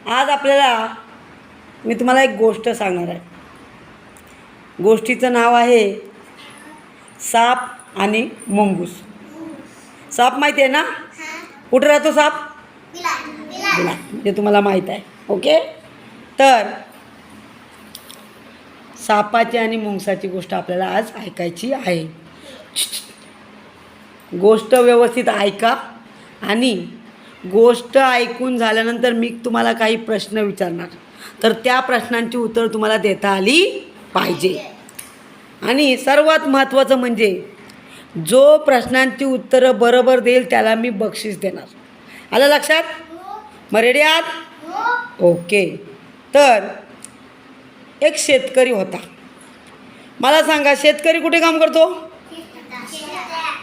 आज आपल्याला मी तुम्हाला एक गोष्ट सांगणार आहे. गोष्टीचं नाव आहे साप आणि मुंगूस. साप माहिती आहे ना? कुठे राहतो साप? बिलात. म्हणजे तुम्हाला माहीत आहे. ओके. तर सापाची आणि मुंगसाची गोष्ट आपल्याला आज ऐकायची आहे. गोष्ट व्यवस्थित ऐका आणि गोष्ट ऐकून झाल्यानंतर मी तुम्हाला काही प्रश्न विचारणार, तर त्या प्रश्नांची उत्तर तुम्हाला देता आली पाहिजे. आणि सर्वात महत्त्वाचं म्हणजे जो प्रश्नांची उत्तरं बरोबर देईल त्याला मी बक्षीस देणार. आलं लक्षात? मग रेडी आहात? ओके. तर एक शेतकरी होता. मला सांगा, शेतकरी कुठे काम करतो?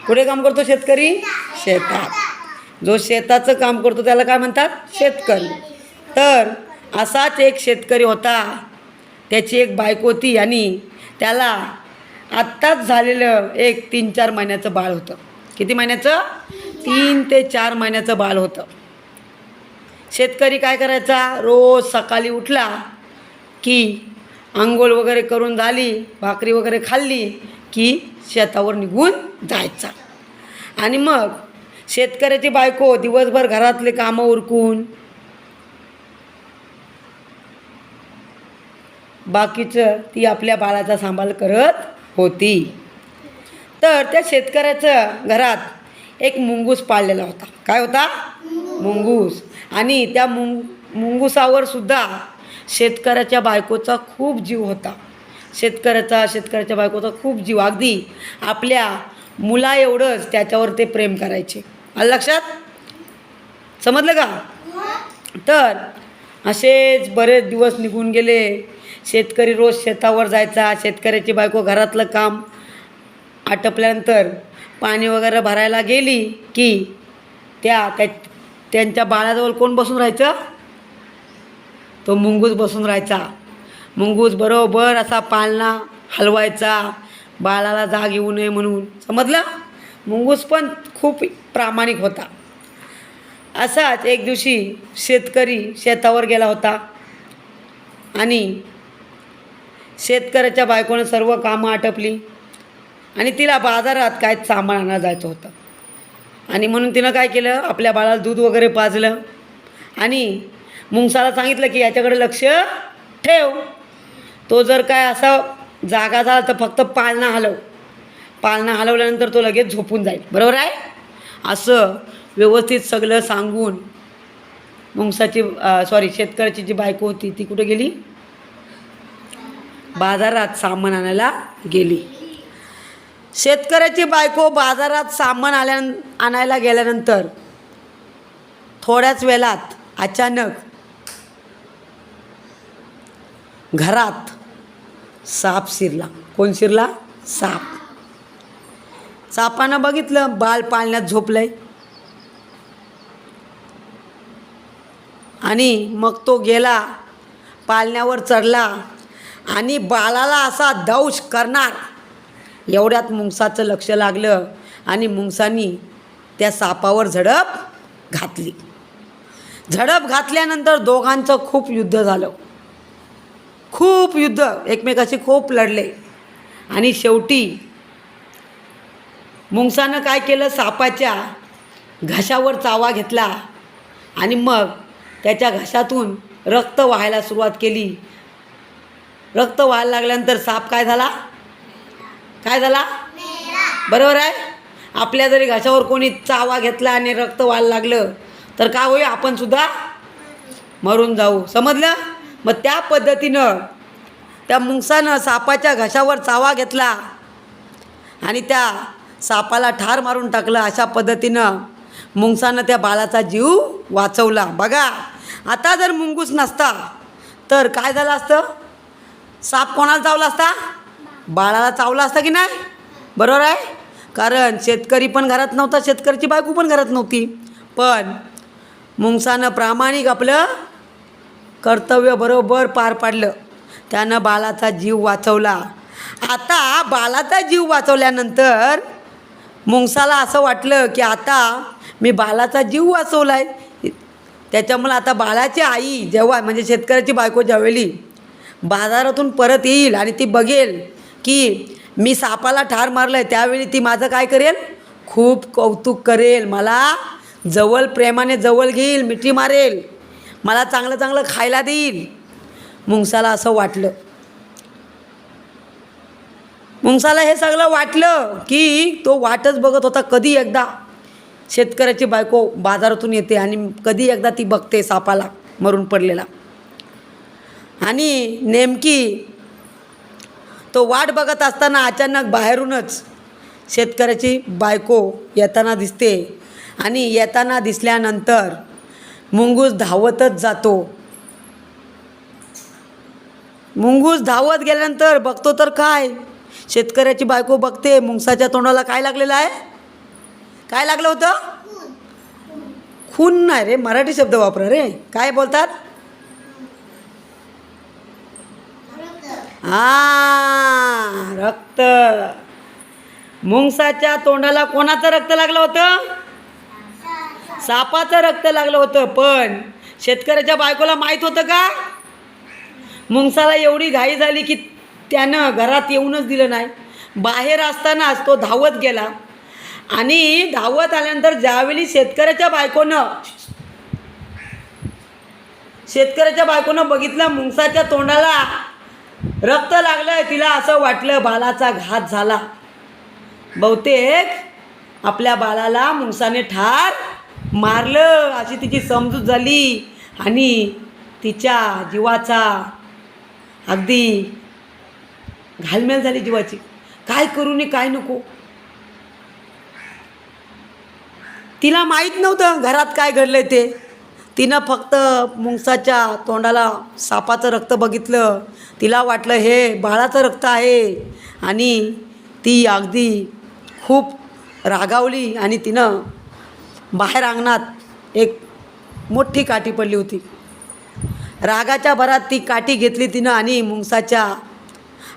कुठे काम करतो शेतकरी? शेतात. जो शेताचं काम करतो त्याला काय म्हणतात? शेतकरी. तर असाच एक शेतकरी होता. त्याची एक बायको होती आणि त्याला आत्ताच झालेलं एक 3-4 महिन्याचं बाळ होतं. किती महिन्याचं? 3 ते 4 महिन्याचं बाळ होतं. शेतकरी काय करायचा? रोज सकाळी उठला की अंघोळ वगैरे करून झाली, भाकरी वगैरे खाल्ली की शेतावर निघून जायचा. आणि मग शेतकऱ्याची बायको दिवसभर घरातले कामं उरकून बाकीचं ती आपल्या बाळाचा सांभाळ करत होती. तर त्या शेतकऱ्याचं घरात एक मुंगूस पाळलेला होता. काय होता? मुंगूस. आणि त्या मुंगुसावर सुद्धा शेतकऱ्याच्या बायकोचा खूप जीव होता. शेतकऱ्याच्या बायकोचा खूप जीव, अगदी आपल्या मुला एवढंच त्याच्यावर ते प्रेम करायचे. आलं लक्षात? समजलं का? तर असेच बरेच दिवस निघून गेले. शेतकरी रोज शेतावर जायचा. शेतकऱ्याची बायको घरातलं काम आटपल्यानंतर पाणी वगैरे भरायला गेली की त्यांच्या बाळाजवळ कोण बसून राहायचं? तो मुंगूस बसून राहायचा. मुंगूस बरोबर असा पाळणा हलवायचा, बाळाला जाग येऊ नये म्हणून. समजलं? मुंगूस पण खूप प्रामाणिक होता. असाच एक दिवशी शेतकरी शेतावर गेला होता आणि शेतकऱ्याच्या बायकोनं सर्व कामं आटपली आणि तिला बाजारात काय सामान आणायला जायचं होतं. आणि म्हणून तिनं काय केलं? आपल्या बाळाला दूध वगैरे पाजलं आणि मुंगसाला सांगितलं की याच्याकडे लक्ष ठेव. तो जर काय असा जागा झाला तर फक्त पाळणा हलव. पाळणा हलवल्यानंतर तो लगेच झोपून जाईल. बरोबर आहे? असं व्यवस्थित सगळं सांगून शेतकऱ्याची जी बायको होती ती कुठे गेली? बाजारात सामान आणायला गेली. शेतकऱ्याची बायको बाजारात सामान आणायला गेल्यानंतर थोड्याच वेळात अचानक घरात साप शिरला. कोण शिरला? साप. सापानं बघितलं बाळ पाळण्यात झोपलंय आणि मग तो गेला, पाळण्यावर चढला आणि बाळाला असा दंश करणार एवढ्यात मुंगसाचं लक्ष लागलं आणि मुंगसानी त्या सापावर झडप घातली. झडप घातल्यानंतर दोघांचं खूप युद्ध झालं. खूप युद्ध, एकमेकाशी खूप लढले आणि शेवटी मुंगसानं काय केलं? सापाच्या घशावर चावा घेतला आणि मग त्याच्या घशातून रक्त वाहायला सुरुवात केली. रक्त व्हायला लागल्यानंतर साप काय झाला? बरोबर आहे? आपल्या जरी घशावर कोणी चावा घेतला आणि रक्त व्हायला लागलं तर काय होईल? आपण सुद्धा मरून जाऊ. समजलं? मग त्या पद्धतीनं त्या मुंगसानं सापाच्या घशावर चावा घेतला आणि त्या सापाला ठार मारून टाकलं. अशा पद्धतीनं मुंगसानं त्या बाळाचा जीव वाचवला. बघा, आता जर मुंगूस नसता तर काय झालं असतं? साप कोणाला चावला असता? बाळाला चावला असता की नाही? बरोबर आहे? कारण शेतकरी पण घरात नव्हता, शेतकऱ्याची बायको पण घरात नव्हती. पण मुंगसानं प्रामाणिक आपलं कर्तव्य बरोबर पार पाडलं. त्यानं बाळाचा जीव वाचवला. आता बाळाचा जीव वाचवल्यानंतर मुंगसाला असं वाटलं की आता मी बाळाचा जीव वाचवला आहे त्याच्यामुळे आता बाळाची आई जेव्हा म्हणजे शेतकऱ्याची बायको ज्यावेळी बाजारातून परत येईल आणि ती बघेल की मी सापाला ठार मारलं आहे, त्यावेळी ती माझं काय करेल, खूप कौतुक करेल, मला जवळ प्रेमाने जवळ घेईल, मिठी मारेल, मला चांगलं चांगलं खायला देईल. मुंगसाला असं वाटलं. मुंगसाला हे सगळं वाटलं की तो वाटच बघत होता कधी एकदा शेतकऱ्याची बायको बाजारातून येते आणि कधी एकदा ती बघते सापाला मरून पडलेला. आणि नेमकी तो वाट बघत असताना अचानक बाहेरूनच शेतकऱ्याची बायको येताना दिसते. आणि येताना दिसल्यानंतर मुंगूस धावतच जातो. मुंगूस धावत गेल्यानंतर बघतो तर काय, शेतकऱ्याची बायको बघते मुंगसाच्या तोंडाला काय लागलेलं आहे. काय लागलं होतं? खून नाही रे, मराठी शब्द वापरा रे. काय बोलतात? हां, रक्त. मुंगसाच्या तोंडाला कोणाचं रक्त लागलं होतं? सापाचं रक्त लागलं होतं. पण शेतकऱ्याच्या बायकोला माहीत होतं का? मुंगसाला एवढी घाई झाली की त्यानं घरात येऊनच दिलं नाही. बाहेर असतानाच तो धावत गेला. आणि धावत आल्यानंतर ज्यावेळी शेतकऱ्याच्या बायकोनं बघितलं मुंगसाच्या तोंडाला रक्त लागलंय, तिला असं वाटलं बाळाचा घात झाला. बहुतेक आपल्या बाळाला मुंगसाने ठार मारलं अशी तिची समजूत झाली. आणि तिच्या जीवाचा अगदी घालमेल झाली जीवाची. काय करू नी काय नको. तिला माहीत नव्हतं घरात काय घडलंय ते. तिनं फक्त मुंगसाच्या तोंडाला सापाचं रक्त बघितलं. तिला वाटलं हे बाळाचं रक्त आहे. आणि ती अगदी खूप रागावली आणि तिनं बाहेर अंगणात एक मोठी काठी पडली होती. रागाच्या भरात ती काठी घेतली तिनं आणि मुंगसाच्या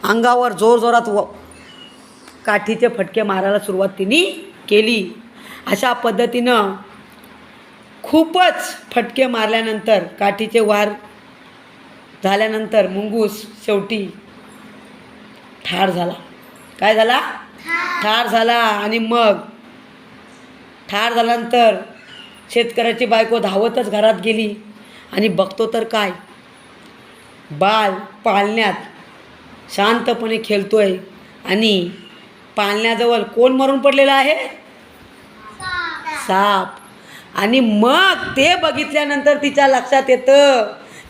अंगावर जोरजोरात काठीचे फटके मारायला सुरुवात तिने केली. अशा पद्धतीनं खूपच फटके मारल्यानंतर काठीचे वार झाल्यानंतर मुंगूस शेवटी ठार झाला. काय झाला? ठार झाला. आणि मग ठार झाल्यानंतर शेतकऱ्याची बायको धावतच घरात गेली आणि बघतो तर काय, बाळ पाळण्यात शांतपणे खेळतोय आणि पाळण्याजवळ कोण मरून पडलेला आहे? साप. आणि मग ते बघितल्यानंतर तिच्या लक्षात येतं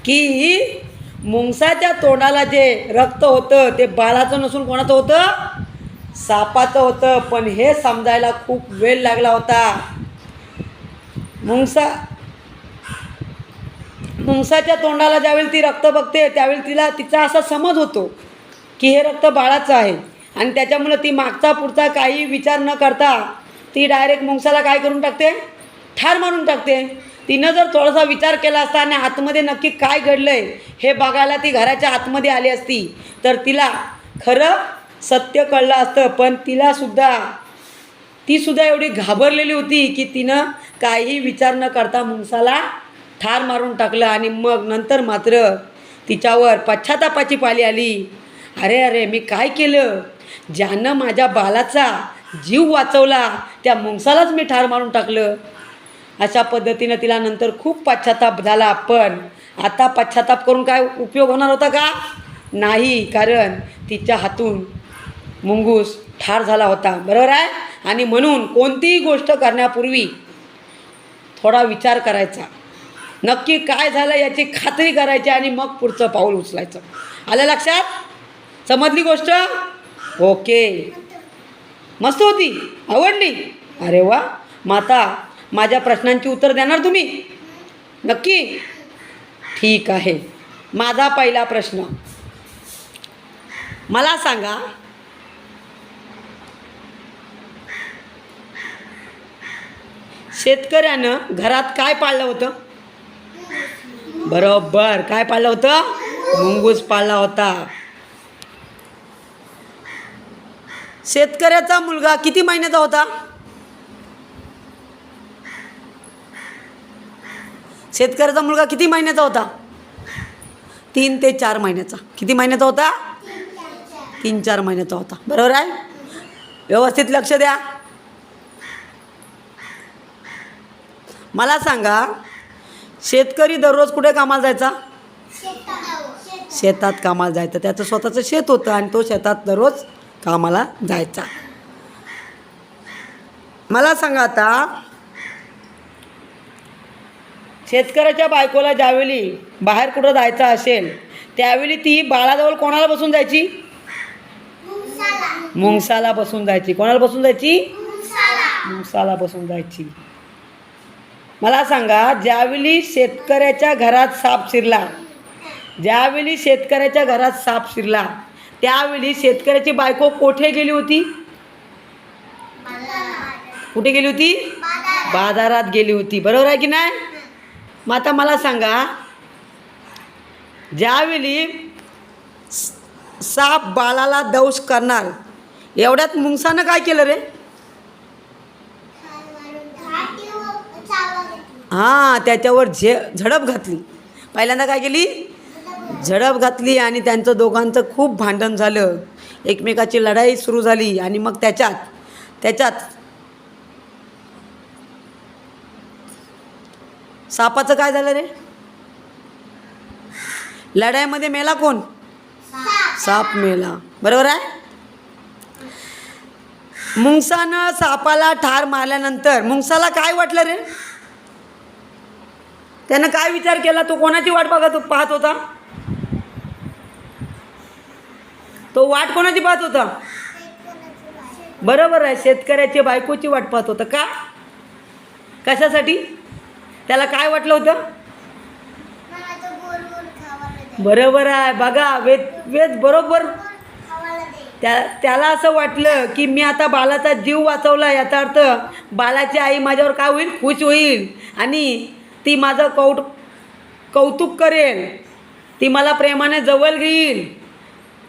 की मुंगसाच्या तोंडाला जे रक्त होतं ते बाळाचं नसून कोणाचं होतं? सापाचं होतं. पण हे समजायला खूप वेळ लागला होता. मुंगसाच्या तोंडाला ज्यावेळी ती रक्त बघते त्यावेळी तिचा असा समज होतो की हे रक्त बाळाचं आहे. आणि त्याच्यामुळे ती मागचा पुढचा काही विचार न करता ती डायरेक्ट मुंगसाला काय करून टाकते? ठार मारून टाकते. तिनं जर थोडासा विचार केला असता आणि आतमध्ये नक्की काय घडलं आहे हे बघायला ती घराच्या आतमध्ये आली असती तर तिला खरं सत्य कळलं असतं. पण ती सुद्धा एवढी घाबरलेली होती की तिनं काही विचार न करता मुंगसाला ठार मारून टाकलं. आणि मग नंतर मात्र तिच्यावर पश्चातापाची पाळी आली. अरे अरे, मी काय केलं? ज्यानं माझ्या बाळाचा जीव वाचवला त्या मुंगसालाच मी ठार मारून टाकलं. अशा पद्धतीनं तिला नंतर खूप पश्चाताप झाला. पण आता पश्चाताप करून काय उपयोग होणार होता का? नाही, कारण तिच्या हातून मुंगूस ठार झाला होता. बरोबर आहे. आणि म्हणून कोणतीही गोष्ट करण्यापूर्वी थोडा विचार करायचा, नक्की काय झालं याची खात्री करायची आणि मग पुढचं पाऊल उचलायचं. आलं लक्षात? समजली गोष्ट? ओके, मस्त होती, आवडली? अरे वा. मग आता माझ्या प्रश्नांची उत्तर देणार तुम्ही? नक्की? ठीक आहे. माझा पहिला प्रश्न, मला सांगा, शेतकऱ्यानं घरात काय पाळलं होतं? बरोबर, काय पाळलं होतं? मुंगूस पाळला होता. शेतकऱ्याचा मुलगा किती महिन्याचा होता? शेतकऱ्याचा मुलगा किती महिन्याचा होता? 3 ते 4 महिन्याचा. किती महिन्याचा होता? 3-4 महिन्याचा होता. बरोबर आहे. व्यवस्थित लक्ष द्या. मला सांगा, शेतकरी दररोज कुठे कामाला जायचा? शेतात कामाला जायचं. त्याचं स्वतःचं शेत होतं आणि तो शेतात दररोज कामाला जायचा. मला सांगा आता, शेतकऱ्याच्या बायकोला ज्यावेळी बाहेर कुठं जायचं असेल त्यावेळी ती बाळाजवळ कोणाला बसून जायची? मुंगसाला बसून जायची. कोणाला बसून जायची? मुंगसाला बसून जायची. मला सांगा, ज्यावेळी शेतकऱ्याच्या घरात साप शिरला, ज्यावेळी शेतकऱ्याच्या घरात साप शिरला त्यावेळी शेतकऱ्याची बायको कुठे गेली होती? कुठे गेली होती? बाजारात गेली होती. बरोबर आहे की नाही? मग आता मला सांगा, ज्यावेळी साप बाळाला दंश करणार एवढ्यात मुंगसानं काय केलं रे? हां, त्याच्यावर झडप घातली. पहिल्यांदा काय केली? झडप घातली आणि त्यांचं दोघांचं खूप भांडण झालं. एकमेकाची लढाई सुरू झाली आणि मग त्याच्यात सापाचं काय झालं रे? लढाईमध्ये मेला कोण? साप मेला. बरोबर आहे. मुंगसानं सापाला ठार मारल्यानंतर मुंगसाला काय वाटलं रे? त्यानं काय विचार केला? तो कोणाची वाट पाहत होता? तो वाट कोणाची पाहत होता? बरोबर आहे, शेतकऱ्याची बायकोची वाट पाहत होता. का? कशासाठी? त्याला काय वाटलं होतं? बरोबर आहे. बघा, वेद बरोबर. त्याला असं वाटलं की मी आता बाळाचा जीव वाचवला, याचा अर्थ बाळाची आई माझ्यावर काय होईल? खुश होईल आणि ती माझं कौतुक करेल, ती मला प्रेमाने जवळ घेईल,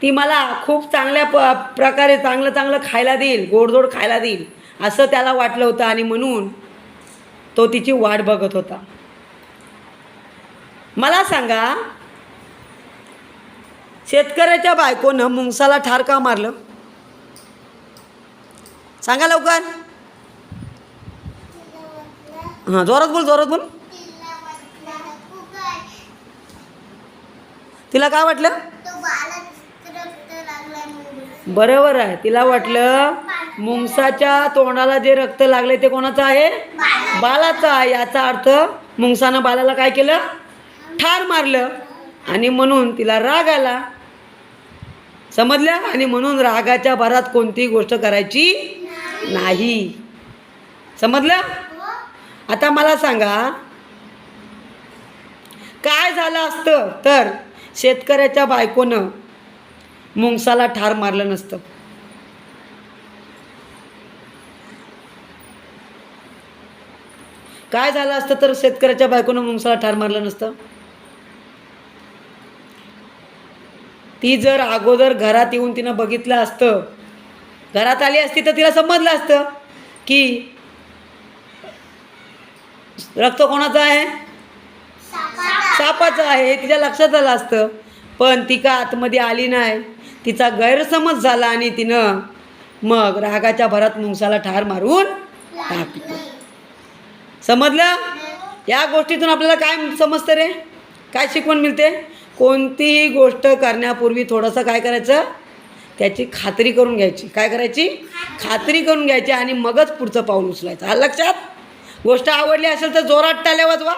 ती मला खूप चांगल्या प्रकारे चांगलं खायला देईल, गोडधोड खायला देईल, असं त्याला वाटलं होतं आणि म्हणून तो तिची वाट बघत होता. मला सांगा, शेतकऱ्याच्या बायकोनं मुंगसाला ठार का मारलं? सांगा लवकर. हां, जोरात बोल. तिला काय वाटलं? बरोबर आहे, तिला वाटलं मुंगसाच्या तोंडाला जे रक्त लागले ते कोणाचं आहे? बाळाचं आहे. याचा अर्थ मुंगसानं बाळाला काय केलं? ठार मारलं आणि म्हणून तिला राग आला. समजलं? आणि म्हणून रागाच्या भरात कोणतीही गोष्ट करायची नाही. समजलं? आता मला सांगा, काय झालं असतं तर शेतकऱ्याच्या बायकोनं मुंगसाला ठार मारलं नसतं? काय झालं असतं तर शेतकऱ्याच्या बायकोनं मुंगसाला ठार मारलं नसतं? ती जर अगोदर घरात येऊन तिनं बघितलं असतं, घरात आली असती तर तिला समजलं असतं की रक्त कोणाचं आहे? सापाचं आहे. तिच्या लक्षात आलं असतं, पण ती का आतमध्ये आली नाही. तिचा गैरसमज झाला आणि तिनं मग रागाच्या भरात मुंगसाला ठार मारून टाकलं. समजलं? या गोष्टीतून आपल्याला काय समजतं रे? काय शिकवण मिळते? कोणतीही गोष्ट करण्यापूर्वी थोडंसं काय करायचं? त्याची खात्री करून घ्यायची. काय करायची? खात्री करून घ्यायची आणि मगच पुढचं पाऊल उचलायचं. हा लक्षात? गोष्ट आवडली असेल तर जोरात टाळ्या वाजवा.